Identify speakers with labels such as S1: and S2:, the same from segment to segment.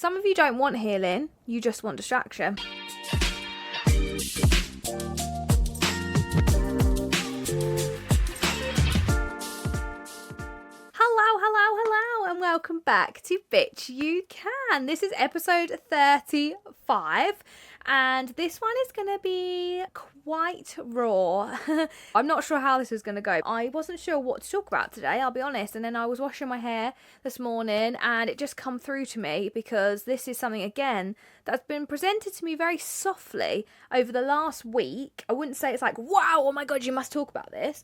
S1: Some of you don't want healing, you just want distraction. Hello, and welcome back to Bitch You Can. This is episode 35, and this one is going to be quite raw. I'm not sure how this is going to go. I wasn't sure what to talk about today, I'll be honest, and then I was washing my hair this morning, and it just come through to me because this is something, again, that's been presented to me very softly over the last week. I wouldn't say it's like, wow, oh my God, you must talk about this.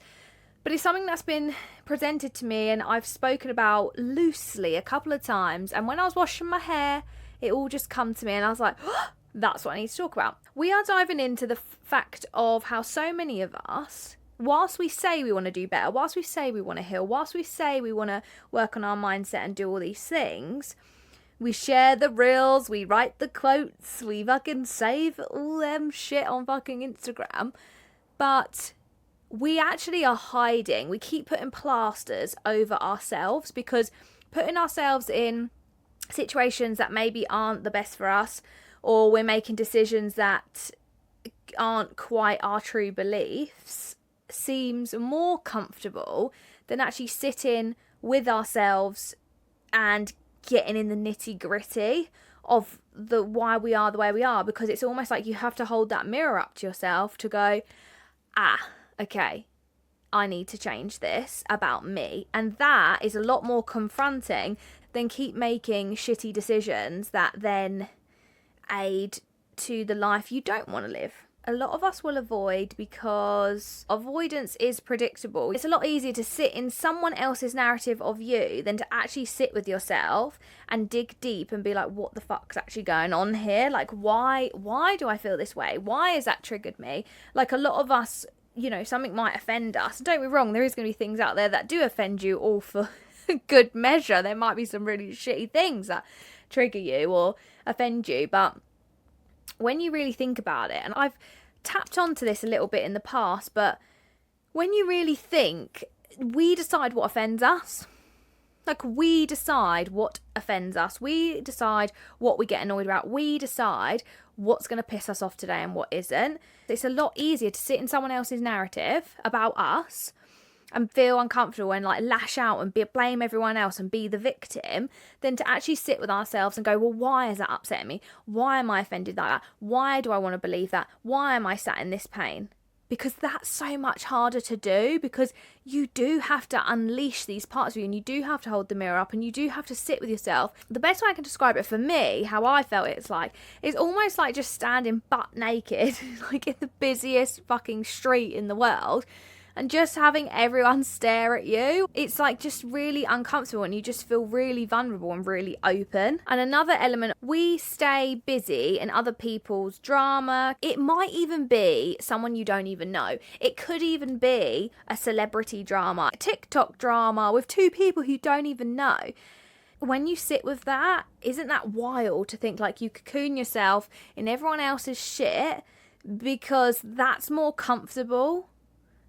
S1: But it's something that's been presented to me and I've spoken about loosely a couple of times. And when I was washing my hair, it all just come to me and I was like, oh, that's what I need to talk about. We are diving into the fact of how so many of us, whilst we say we want to do better, whilst we say we want to heal, whilst we say we want to work on our mindset and do all these things, we share the reels, we write the quotes, we fucking save all them shit on fucking Instagram. But we actually are hiding. We keep putting plasters over ourselves because putting ourselves in situations that maybe aren't the best for us, or we're making decisions that aren't quite our true beliefs, seems more comfortable than actually sitting with ourselves and getting in the nitty gritty of the why we are the way we are, because it's almost like you have to hold that mirror up to yourself to go, okay, I need to change this about me. And that is a lot more confronting than keep making shitty decisions that then aid to the life you don't want to live. A lot of us will avoid because avoidance is predictable. It's a lot easier to sit in someone else's narrative of you than to actually sit with yourself and dig deep and be like, what the fuck's actually going on here? Like, why do I feel this way? Why has that triggered me? Like, a lot of us, you know, something might offend us. Don't be wrong, there is going to be things out there that do offend you, all for good measure. There might be some really shitty things that trigger you or offend you, but when you really think about it, and I've tapped onto this a little bit in the past, but when you really think, we decide what offends us. Like, we decide what offends us. We decide what we get annoyed about. We decide what's going to piss us off today and what isn't. It's a lot easier to sit in someone else's narrative about us and feel uncomfortable and like lash out and blame everyone else and be the victim than to actually sit with ourselves and go, well, why is that upsetting me? Why am I offended like that? Why do I want to believe that? Why am I sat in this pain? Because that's so much harder to do, because you do have to unleash these parts of you and you do have to hold the mirror up and you do have to sit with yourself. The best way I can describe it for me, how I felt it's almost like just standing butt naked, like in the busiest fucking street in the world, and just having everyone stare at you. It's like just really uncomfortable and you just feel really vulnerable and really open. And another element, we stay busy in other people's drama. It might even be someone you don't even know. It could even be a celebrity drama, a TikTok drama with two people who don't even know. When you sit with that, isn't that wild to think like you cocoon yourself in everyone else's shit because that's more comfortable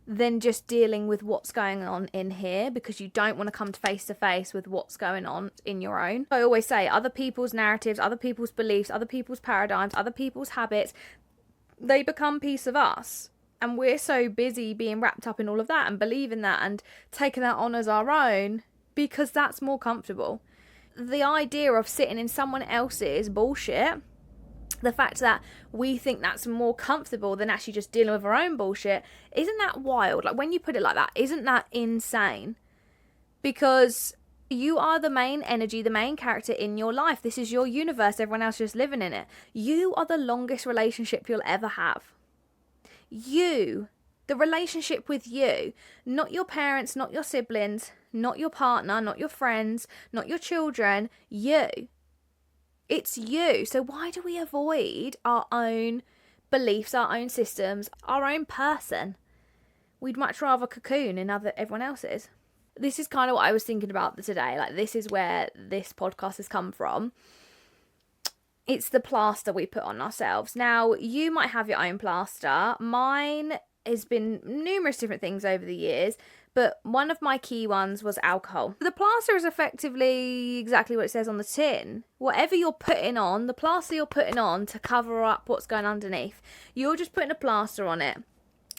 S1: than just dealing with what's going on in here, because you don't want to come face to face with what's going on in your own. I always say other people's narratives, other people's beliefs, other people's paradigms, other people's habits, they become piece of us. And we're so busy being wrapped up in all of that and believing that and taking that on as our own because that's more comfortable. The idea of sitting in someone else's bullshit, the fact that we think that's more comfortable than actually just dealing with our own bullshit, isn't that wild? Like, when you put it like that, isn't that insane? Because you are the main energy, the main character in your life. This is your universe. Everyone else is just living in it. You are the longest relationship you'll ever have. You, the relationship with you, not your parents, not your siblings, not your partner, not your friends, not your children, you. It's you. So why do we avoid our own beliefs, our own systems, our own person? We'd much rather cocoon in everyone else's. This is kind of what I was thinking about today. Like, this is where this podcast has come from. It's the plaster we put on ourselves. Now, you might have your own plaster. Mine has been numerous different things over the years, but one of my key ones was alcohol. The plaster is effectively exactly what it says on the tin. Whatever you're putting on, the plaster you're putting on to cover up what's going underneath, you're just putting a plaster on it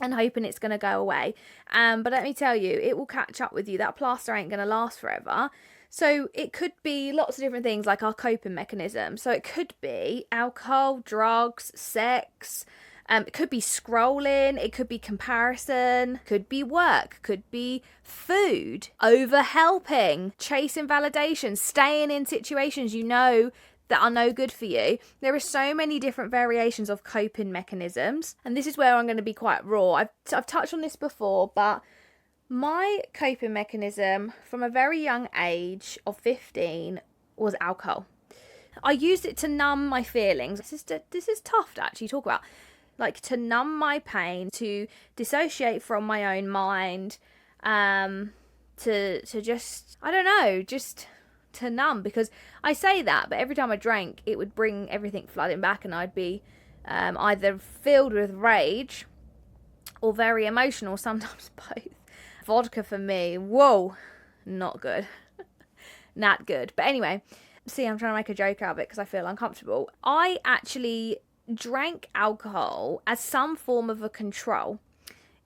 S1: and hoping it's going to go away. But let me tell you, it will catch up with you. That plaster ain't going to last forever. So it could be lots of different things, like our coping mechanism. So it could be alcohol, drugs, sex. It could be scrolling, it could be comparison, could be work, could be food, over helping, chasing validation, staying in situations you know that are no good for you. There are so many different variations of coping mechanisms, and this is where I'm going to be quite raw. I've touched on this before, but my coping mechanism from a very young age of 15 was alcohol. I used it to numb my feelings. This is tough to actually talk about. Like, to numb my pain, to dissociate from my own mind, to just, I don't know, just to numb. Because I say that, but every time I drank, it would bring everything flooding back, and I'd be either filled with rage or very emotional, sometimes both. Vodka for me, whoa, not good. Not good. But anyway, see, I'm trying to make a joke out of it because I feel uncomfortable. I actually drank alcohol as some form of a control.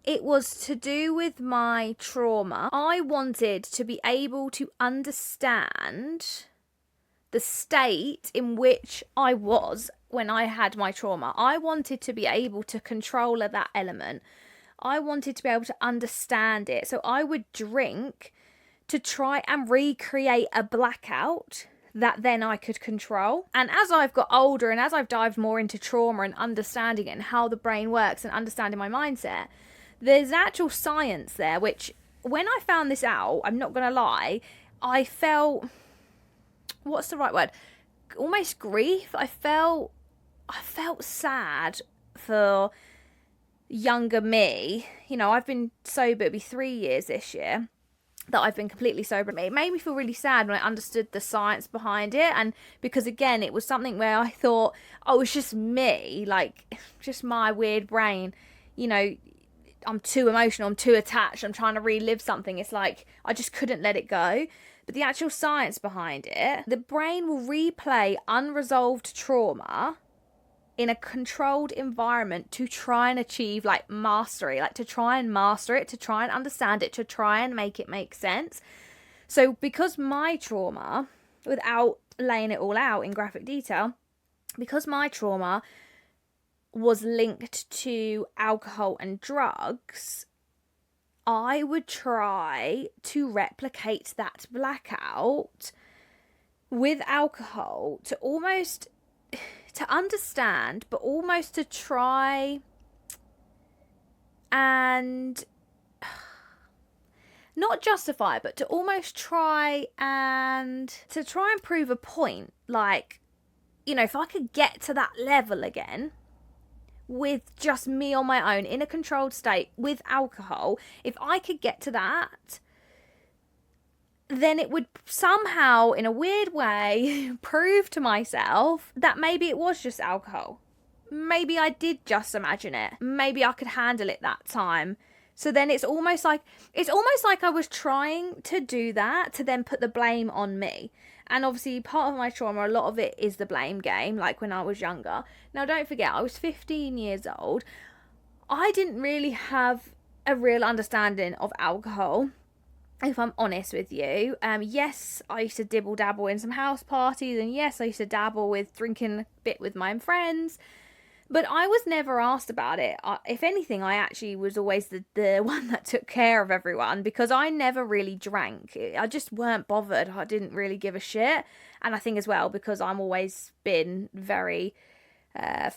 S1: It was to do with my trauma. I wanted to be able to understand the state in which I was when I had my trauma. I wanted to be able to control that element. I wanted to be able to understand it. So I would drink to try and recreate a blackout that then I could control. And as I've got older and as I've dived more into trauma and understanding it and how the brain works and understanding my mindset, there's actual science there, which when I found this out, I'm not going to lie, I felt, what's the right word? Almost grief. I felt sad for younger me. You know, I've been sober, it'll be 3 years this year that I've been completely sober. It made me feel really sad when I understood the science behind it, and because again it was something where I thought, oh, it's just me, like just my weird brain, you know, I'm too emotional, I'm too attached, I'm trying to relive something. It's like I just couldn't let it go. But the actual science behind it, the brain will replay unresolved trauma in a controlled environment to try and achieve like mastery, like to try and master it, to try and understand it, to try and make it make sense. So because my trauma, without laying it all out in graphic detail, because my trauma was linked to alcohol and drugs, I would try to replicate that blackout with alcohol to almost to understand, but almost to try and not justify, but to almost try and prove a point. Like, you know, if I could get to that level again with just me on my own in a controlled state with alcohol, if I could get to that, then it would somehow, in a weird way, prove to myself that maybe it was just alcohol. Maybe I did just imagine it. Maybe I could handle it that time. So then it's almost like I was trying to do that to then put the blame on me. And obviously part of my trauma, a lot of it is the blame game, like when I was younger. Now don't forget, I was 15 years old. I didn't really have a real understanding of alcohol, if I'm honest with you. Yes, I used to dibble dabble in some house parties, and yes, I used to dabble with drinking a bit with my friends, but I was never asked about it. If anything, I actually was always the one that took care of everyone, because I never really drank. I just weren't bothered. I didn't really give a shit. And I think as well, because I'm always been very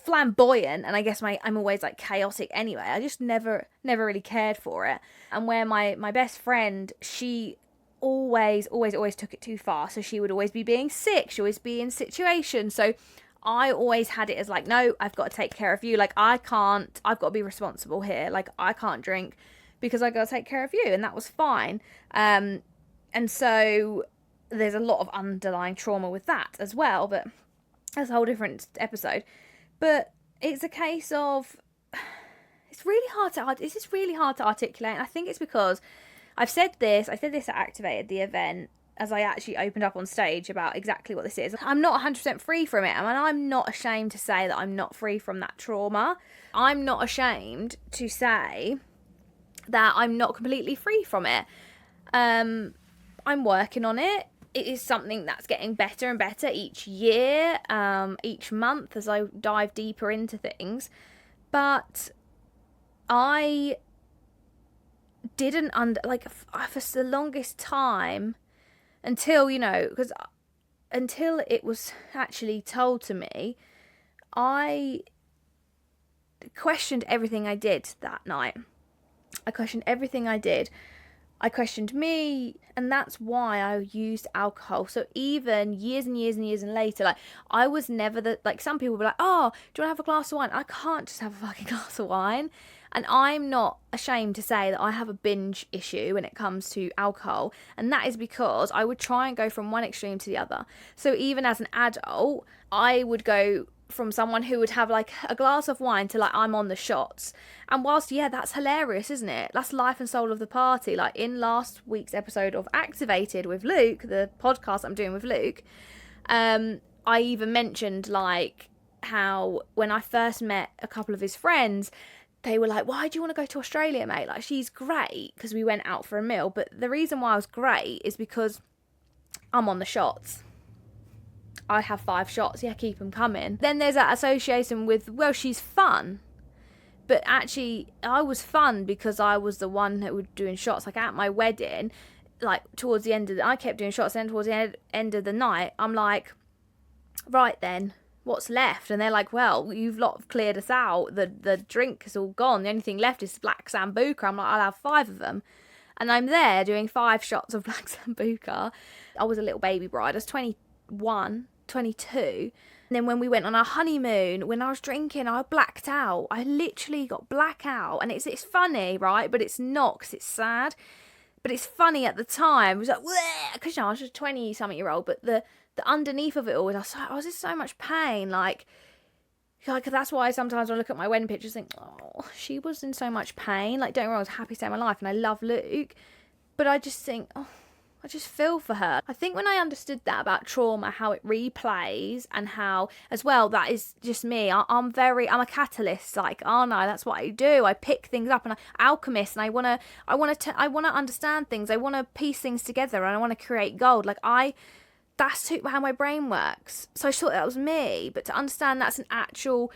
S1: flamboyant, and I guess I'm always like chaotic anyway, I just never really cared for it. And where my best friend, she always took it too far, so she would always be being sick, she always be in situations, so I always had it as like, no, I've got to take care of you, like I've got to be responsible here, like I can't drink because I got to take care of you, and that was fine. And so there's a lot of underlying trauma with that as well, but that's a whole different episode. But it's a case of, it's really hard to articulate, and I think it's because I said this at Activated, the event, as I actually opened up on stage about exactly what this is. I'm not 100% free from it, and I'm not ashamed to say that I'm not free from that trauma. I'm not ashamed to say that I'm not completely free from it. I'm working on it. It is something that's getting better and better each year, each month as I dive deeper into things. But I didn't for the longest time, until it was actually told to me, I questioned everything I did that night. I questioned everything I did. I questioned me, and that's why I used alcohol. So even years and years and years and later, I was never some people were like, oh, do you want to have a glass of wine? I can't just have a fucking glass of wine. And I'm not ashamed to say that I have a binge issue when it comes to alcohol. And that is because I would try and go from one extreme to the other. So even as an adult, I would go from someone who would have a glass of wine to I'm on the shots. And whilst, yeah, that's hilarious, isn't it? That's life and soul of the party. In last week's episode of Activated with Luke, the podcast I'm doing with Luke, I even mentioned how when I first met a couple of his friends, they were like, why do you want to go to Australia, mate? She's great, because we went out for a meal. But the reason why I was great is because I'm on the shots. I have 5 shots. Yeah, keep them coming. Then there's that association with, well, she's fun. But actually, I was fun because I was the one that was doing shots. At my wedding, towards the end I kept doing shots. And towards the end of the night, I'm like, right then, what's left? And they're like, well, you've cleared us out. The drink is all gone. The only thing left is black sambuca. I'm like, I'll have 5 of them. And I'm there doing 5 shots of black sambuca. I was a little baby bride. I was 21, 22. And then when we went on our honeymoon, when I was drinking, I blacked out. I literally got blackout. And it's funny, right? But it's not, because it's sad. But it's funny at the time. It was because I was just 20-something-year-old. But the underneath of it all, I was in so much pain. That's why sometimes when I look at my wedding pictures, I think, oh, she was in so much pain. Don't get me wrong, I was happy to stay in my life, and I love Luke. But I just think, oh, I just feel for her. I think when I understood that about trauma, how it replays, and how, as well, that is just me. I'm a catalyst, aren't I? That's what I do. I pick things up, and I alchemist, and I want to understand things. I want to piece things together, and I want to create gold. That's how my brain works. So I thought that was me, but to understand that's an actual,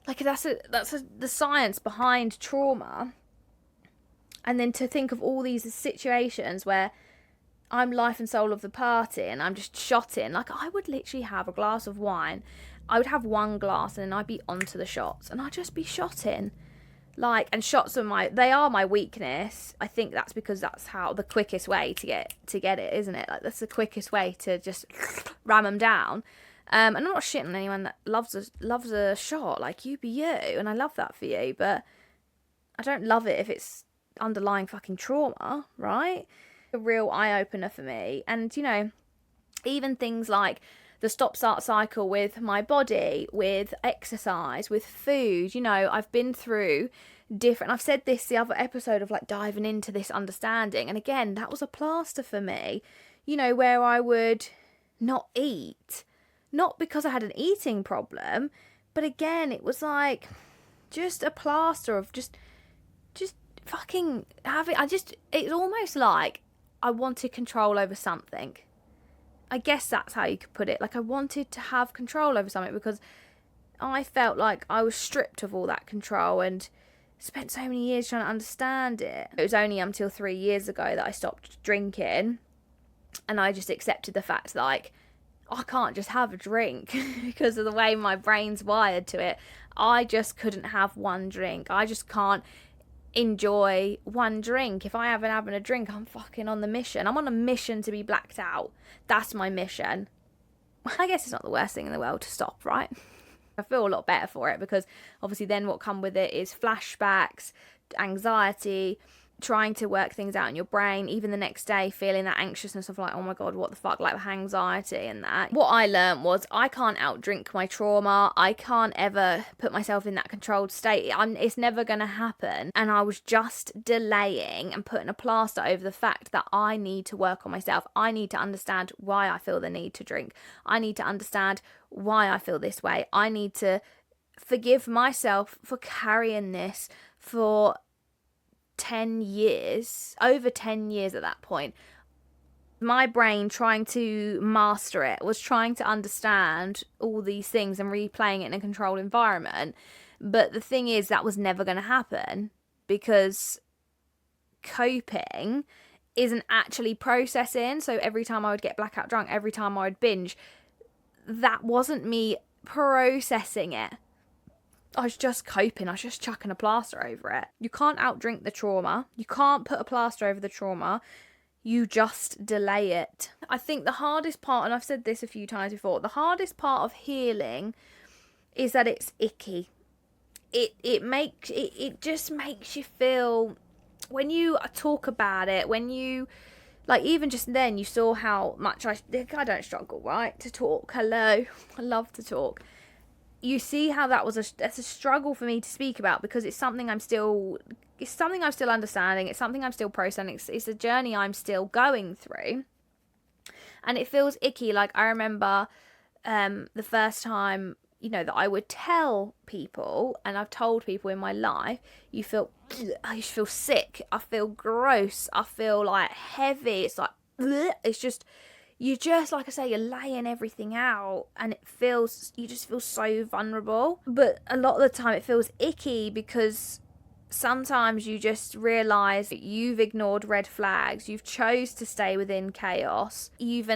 S1: the science behind trauma. And then to think of all these situations where I'm life and soul of the party and I'm just shotting. I would literally have a glass of wine. I would have 1 glass and then I'd be onto the shots and I'd just be shotting. And shots are my weakness. I think that's because that's how the quickest way to get it, isn't it? That's the quickest way to just ram them down. And I'm not shitting on anyone that loves a shot. You be you, and I love that for you. But I don't love it if it's underlying fucking trauma, right? A real eye opener for me. And even things like the stop-start cycle with my body, with exercise, with food. I've been through different... I've said this the other episode of diving into this understanding. And again, that was a plaster for me. Where I would not eat. Not because I had an eating problem. But again, it was just a plaster of just fucking having... It's almost like I wanted control over something. I guess that's how you could put it. I wanted to have control over something because I felt like I was stripped of all that control and spent so many years trying to understand it. It was only until 3 years ago that I stopped drinking, and I just accepted the fact that I can't just have a drink because of the way my brain's wired to it. I just couldn't have one drink. I just can't enjoy one drink. If I haven't having a drink, I'm fucking on the mission. I'm on a mission to be blacked out. That's my mission. I guess it's not the worst thing in the world to stop, right? I feel a lot better for it because obviously then what come with it is flashbacks, anxiety, trying to work things out in your brain, even the next day feeling that anxiousness of like, oh my god, what the fuck, like anxiety and that. What I learned was I can't outdrink my trauma. I can't ever put myself in that controlled state. It's never gonna happen. And I was just delaying and putting a plaster over the fact that I need to work on myself. I need to understand why I feel the need to drink. I need to understand why I feel this way. I need to forgive myself for carrying this for 10 years, over 10 years at that point. My brain trying to master it, was trying to understand all these things and replaying it in a controlled environment. But the thing is, that was never going to happen, because coping isn't actually processing. So every time I would get blackout drunk, every time I would binge, that wasn't me processing it. I was just coping. I was just chucking a plaster over it. You can't outdrink the trauma. You can't put a plaster over the trauma. You just delay it. I think the hardest part, and I've said this a few times before, the hardest part of healing is that it's icky. It just makes you feel, when you talk about it, when you, like, even just then, you saw how much I don't struggle, right, to talk. Hello, I love to talk. You see how that's a struggle for me to speak about, because it's something I'm still understanding. It's something I'm still processing. It's a journey I'm still going through, and it feels icky. Like, I remember the first time, that I would tell people, and I've told people in my life, I feel sick. I feel gross. I feel like heavy. It's like, it's just. You just, like I say, you're laying everything out, and you just feel so vulnerable. But a lot of the time it feels icky, because sometimes you just realise that you've ignored red flags, you've chose to stay within chaos, you've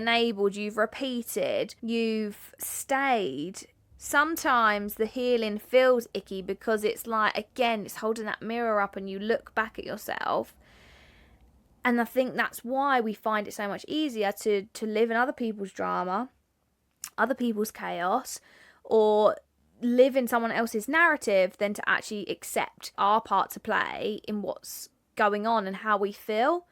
S1: repeated, you've stayed. Sometimes the healing feels icky because it's like, again, it's holding that mirror up and you look back at yourself. And I think that's why we find it so much easier to live in other people's drama, other people's chaos, or live in someone else's narrative than to actually accept our part to play in what's going on and how we feel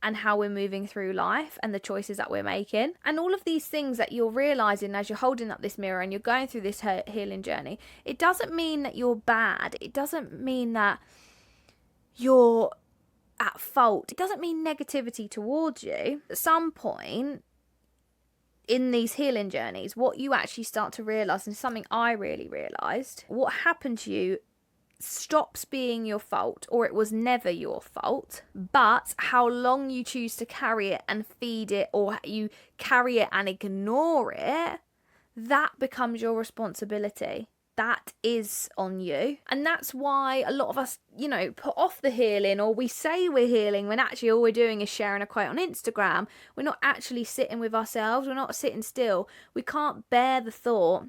S1: and how we're moving through life and the choices that we're making. And all of these things that you're realising as you're holding up this mirror and you're going through this healing journey, it doesn't mean that you're bad. It doesn't mean that you're at fault. It doesn't mean negativity towards you. At some point in these healing journeys, what you actually start to realise, and something I really realised, what happened to you stops being your fault, or it was never your fault, but how long you choose to carry it and feed it, or you carry it and ignore it, that becomes your responsibility. That is on you. And that's why a lot of us, put off the healing, or we say we're healing when actually all we're doing is sharing a quote on Instagram. We're not actually sitting with ourselves. We're not sitting still. We can't bear the thought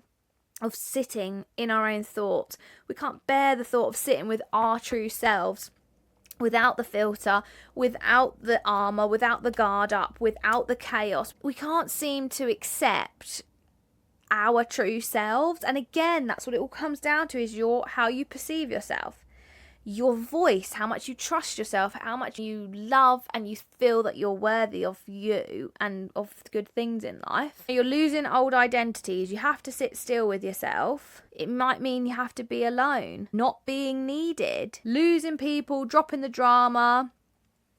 S1: of sitting in our own thoughts. We can't bear the thought of sitting with our true selves, without the filter, without the armor, without the guard up, without the chaos. We can't seem to accept our true selves. And again, that's what it all comes down to, is how you perceive yourself, your voice, how much you trust yourself, how much you love and you feel that you're worthy of you and of good things in life. You're losing old identities. You have to sit still with yourself. It might mean you have to be alone, not being needed, losing people, dropping the drama,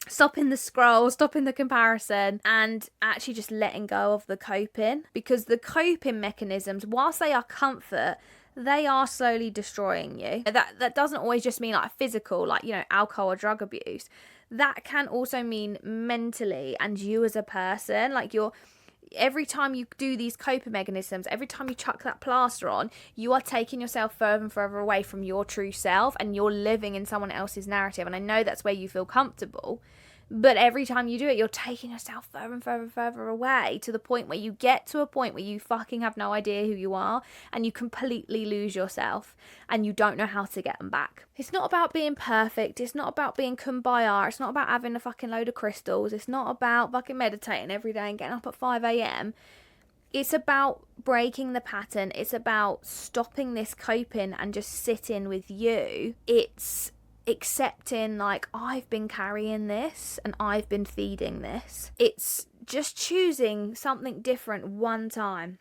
S1: stopping the scroll, stopping the comparison, and actually just letting go of the coping. Because the coping mechanisms, whilst they are comfort, they are slowly destroying you. That doesn't always just mean like physical, like, alcohol or drug abuse. That can also mean mentally and you as a person. Like, every time you do these coping mechanisms, every time you chuck that plaster on, you are taking yourself further and further away from your true self, and you're living in someone else's narrative. And I know that's where you feel comfortable, but every time you do it, you're taking yourself further and further and further away, to the point where you get to a point where you fucking have no idea who you are, and you completely lose yourself, and you don't know how to get them back. It's not about being perfect. It's not about being kumbaya. It's not about having a fucking load of crystals. It's not about fucking meditating every day and getting up at 5 a.m. It's about breaking the pattern. It's about stopping this coping and just sitting with you. It's accepting, like, I've been carrying this and I've been feeding this. It's just choosing something different one time.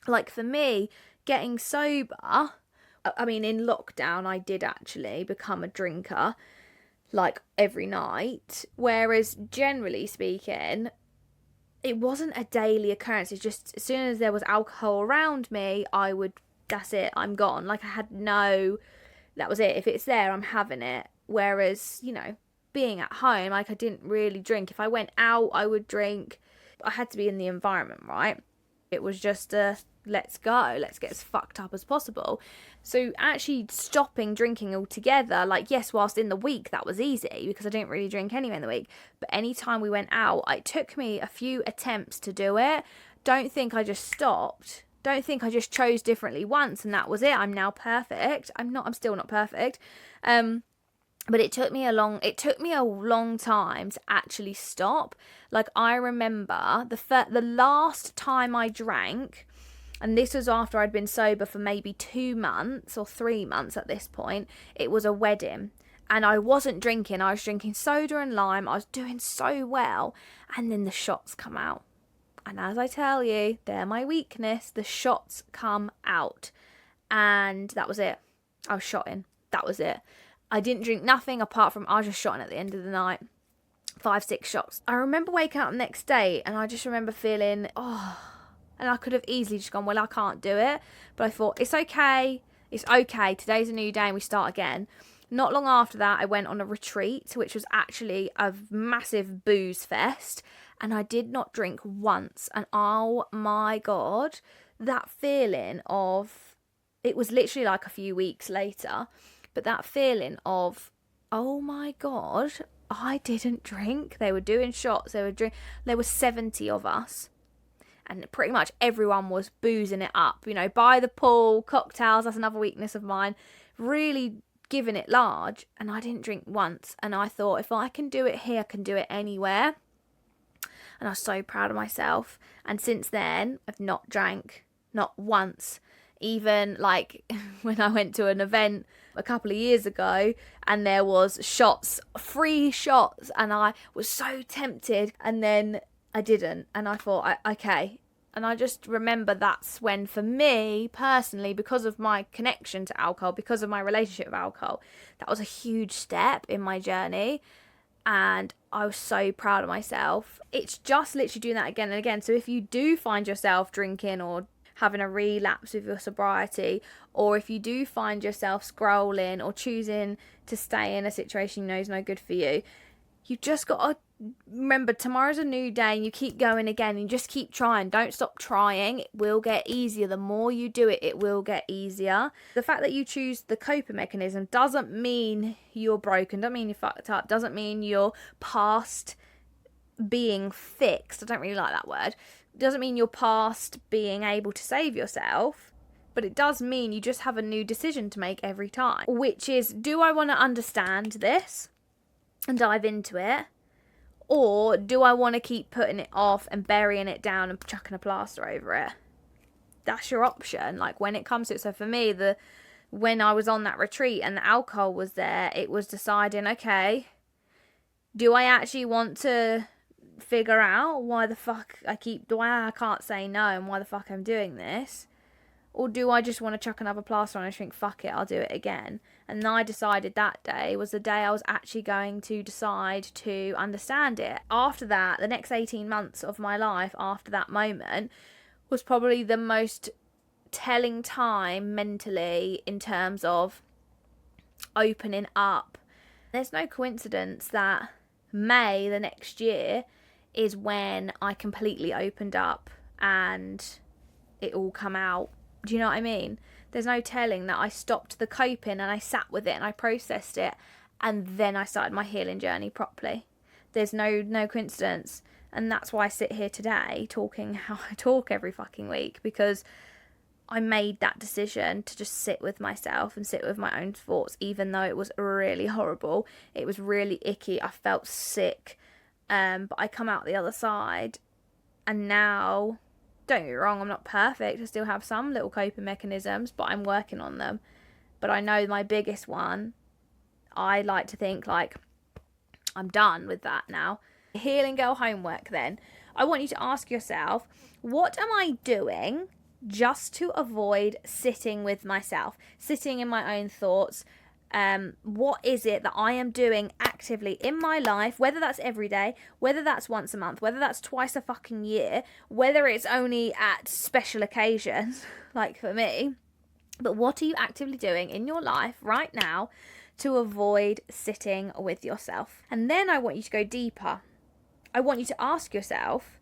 S1: Like for me, getting sober, I mean, in lockdown, I did actually become a drinker, like every night. Whereas generally speaking, it wasn't a daily occurrence. It's just as soon as there was alcohol around me, that's it, I'm gone. Like that was it. If it's there, I'm having it. Whereas, being at home, like I didn't really drink. If I went out, I would drink. I had to be in the environment, right? It was just let's go, let's get as fucked up as possible. So actually stopping drinking altogether, like yes, whilst in the week that was easy because I didn't really drink anyway in the week, but anytime we went out, it took me a few attempts to do it. Don't think I just stopped. Don't think I just chose differently once and that was it. I'm now perfect. I'm still not perfect. But it took me a long time to actually stop. Like I remember the last time I drank, and this was after I'd been sober for maybe 2 months or 3 months at this point. It was a wedding and I wasn't drinking. I was drinking soda and lime. I was doing so well. And then the shots come out. And as I tell you, they're my weakness. The shots come out. And that was it. I was shotting. That was it. I didn't drink nothing apart from I was just shotting at the end of the night. 5, 6 shots. I remember waking up the next day and I just remember feeling, and I could have easily just gone, well, I can't do it. But I thought, it's okay. It's okay. Today's a new day and we start again. Not long after that, I went on a retreat, which was actually a massive booze fest. And I did not drink once. And oh my God, that feeling of, it was literally like a few weeks later, but that feeling of, oh my God, I didn't drink. They were doing shots. There were 70 of us. And pretty much everyone was boozing it up, by the pool, cocktails, that's another weakness of mine, really giving it large. And I didn't drink once. And I thought, if I can do it here, I can do it anywhere. And I was so proud of myself. And since then, I've not drank, not once. Even like when I went to an event a couple of years ago and there was free shots, and I was so tempted, and then I didn't, and I thought, okay. And I just remember that's when, for me personally, because of my connection to alcohol, because of my relationship with alcohol, that was a huge step in my journey. And I was so proud of myself. It's just literally doing that again and again. So if you do find yourself drinking or having a relapse with your sobriety, or if you do find yourself scrolling or choosing to stay in a situation you know is no good for you, you just got to remember tomorrow's a new day, and you keep going again and you just keep trying. Don't stop trying. It will get easier. The more you do it, it will get easier. The fact that you choose the coping mechanism doesn't mean you're broken, doesn't mean you're fucked up, doesn't mean you're past being fixed. I don't really like that word. It doesn't mean you're past being able to save yourself, but it does mean you just have a new decision to make every time, which is, do I want to understand this and dive into it? Or do I want to keep putting it off and burying it down and chucking a plaster over it? That's your option. Like when it comes to it. So for me, when I was on that retreat and the alcohol was there, it was deciding, okay, do I actually want to figure out why the fuck I can't say no and why the fuck I'm doing this? Or do I just want to chuck another plaster on and think, fuck it, I'll do it again? And I decided that day was the day I was actually going to decide to understand it. After that, the next 18 months of my life after that moment was probably the most telling time mentally in terms of opening up. There's no coincidence that May the next year is when I completely opened up and it all come out. Do you know what I mean? There's no telling that I stopped the coping and I sat with it and I processed it, and then I started my healing journey properly. There's no coincidence. And that's why I sit here today talking how I talk every fucking week, because I made that decision to just sit with myself and sit with my own thoughts, even though it was really horrible. It was really icky. I felt sick. But I come out the other side, and now, don't get me wrong, I'm not perfect. I still have some little coping mechanisms, but I'm working on them. But I know my biggest one, I like to think like, I'm done with that now. Healing girl homework then. I want you to ask yourself, what am I doing just to avoid sitting with myself, sitting in my own thoughts? What is it that I am doing actively in my life, whether that's every day, whether that's once a month, whether that's twice a fucking year, whether it's only at special occasions, like for me, but what are you actively doing in your life right now to avoid sitting with yourself? And then I want you to go deeper. I want you to ask yourself,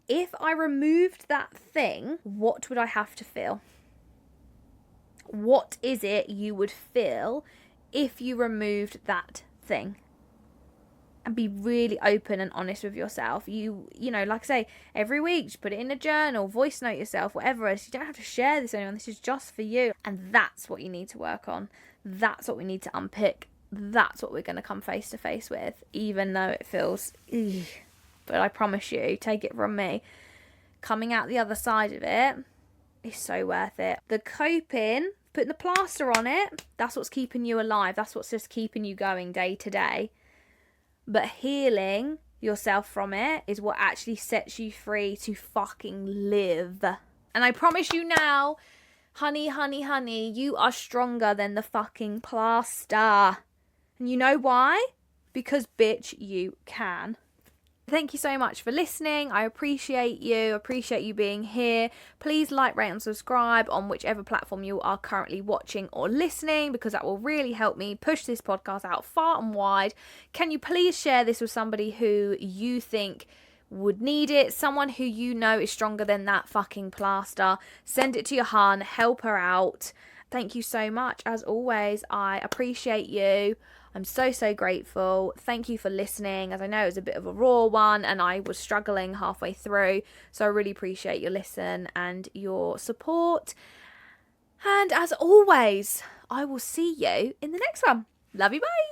S1: if I removed that thing, what would I have to feel? What is it you would feel if you removed that thing? And be really open and honest with yourself. You know, like I say, every week, just put it in a journal, voice note yourself, whatever else. You don't have to share this with anyone. This is just for you. And that's what you need to work on. That's what we need to unpick. That's what we're going to come face to face with, even though it feels, ugh. But I promise you, take it from me, coming out the other side of it is so worth it. The coping, putting the plaster on it, that's what's keeping you alive. That's what's just keeping you going day to day. But healing yourself from it is what actually sets you free to fucking live. And I promise you now, honey, honey, honey, you are stronger than the fucking plaster. And you know why? Because bitch, you can. Thank you so much for listening. I appreciate you being here. Please like, rate and subscribe on whichever platform you are currently watching or listening, because that will really help me push this podcast out far and wide. Can you please share this with somebody who you think would need it, someone who you know is stronger than that fucking plaster? Send it to your hun, help her out. Thank you so much. As always, I appreciate you. I'm so, so grateful. Thank you for listening, as I know it was a bit of a raw one and I was struggling halfway through. So I really appreciate your listen and your support. And as always, I will see you in the next one. Love you, bye.